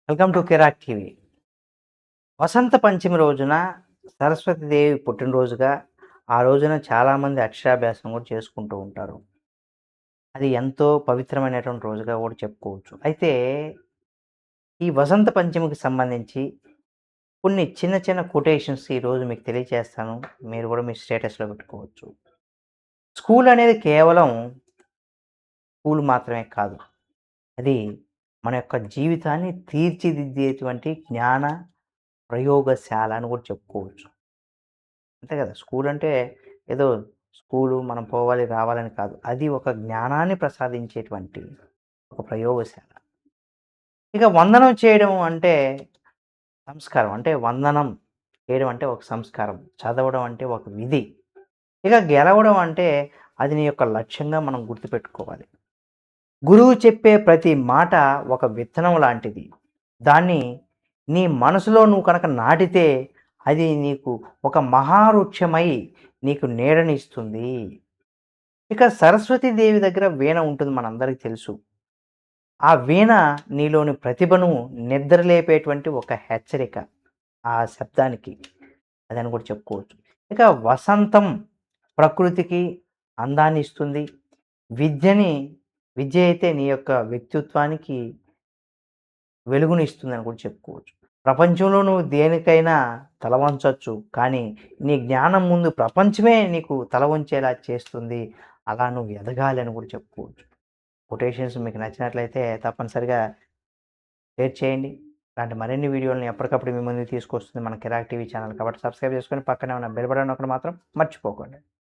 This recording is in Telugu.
Welcome to Kiraak TV. Vasantha Panchami రోజున సరస్వతీదేవి పుట్టినరోజుగా ఆ రోజున చాలామంది అక్షరాభ్యాసం కూడా చేసుకుంటూ ఉంటారు. అది ఎంతో పవిత్రమైనటువంటి రోజుగా కూడా చెప్పుకోవచ్చు. అయితే ఈ వసంత పంచమికి సంబంధించి కొన్ని చిన్న చిన్న కొటేషన్స్ ఈరోజు మీకు తెలియజేస్తాను. మీరు కూడా మీ స్టేటస్‌లో పెట్టుకోవచ్చు. స్కూల్ అనేది కేవలం స్కూల్ మాత్రమే కాదు. అది మన యొక్క జీవితాన్ని తీర్చిదిద్దేటువంటి జ్ఞాన ప్రయోగశాల అని కూడా చెప్పుకోవచ్చు. అంతే కదా! స్కూల్ అంటే ఏదో స్కూలు మనం పోవాలి, రావాలని కాదు. అది ఒక జ్ఞానాన్ని ప్రసాదించేటువంటి ఒక ప్రయోగశాల. ఇక వందనం చేయడం అంటే సంస్కారం. అంటే వందనం చేయడం అంటే ఒక సంస్కారం. చదవడం అంటే ఒక విధి. ఇక గెలవడం అంటే అది నీ యొక్క లక్ష్యంగా మనం గుర్తుపెట్టుకోవాలి. గురువు చెప్పే ప్రతి మాట ఒక విత్తనం లాంటిది. దాన్ని నీ మనసులో నువ్వు కనుక నాటితే అది నీకు ఒక మహావృక్షమై నీకు నీడనిస్తుంది. ఇక సరస్వతీ దేవి దగ్గర వీణ ఉంటుంది మనందరికీ తెలుసు. ఆ వీణ నీలోని ప్రతిభను నిద్రలేపేటువంటి ఒక హెచ్చరిక. ఆ శబ్దానికి అదని కూడా చెప్పుకోవచ్చు. ఇక వసంతం ప్రకృతికి అందాన్ని ఇస్తుంది. విద్యని విద్య అయితే నీ యొక్క వ్యక్తిత్వానికి వెలుగునిస్తుందని కూడా చెప్పుకోవచ్చు. ప్రపంచంలో నువ్వు దేనికైనా తల వంచొచ్చు. కానీ నీ జ్ఞానం ముందు ప్రపంచమే నీకు తల వంచేలా చేస్తుంది. అలా నువ్వు ఎదగాలి అని కూడా చెప్పుకోవచ్చు. కొటేషన్స్ మీకు నచ్చినట్లయితే తప్పనిసరిగా షేర్ చేయండి. ఇలాంటి మరిన్ని వీడియోలను ఎప్పటికప్పుడు మీ ముందుకు తీసుకొస్తుంది మన కిరాక్ టీవీ ఛానల్. కాబట్టి సబ్స్క్రైబ్ చేసుకొని పక్కనే ఉన్న బెల్ బటన్ నొక్కడం మాత్రం మర్చిపోకండి.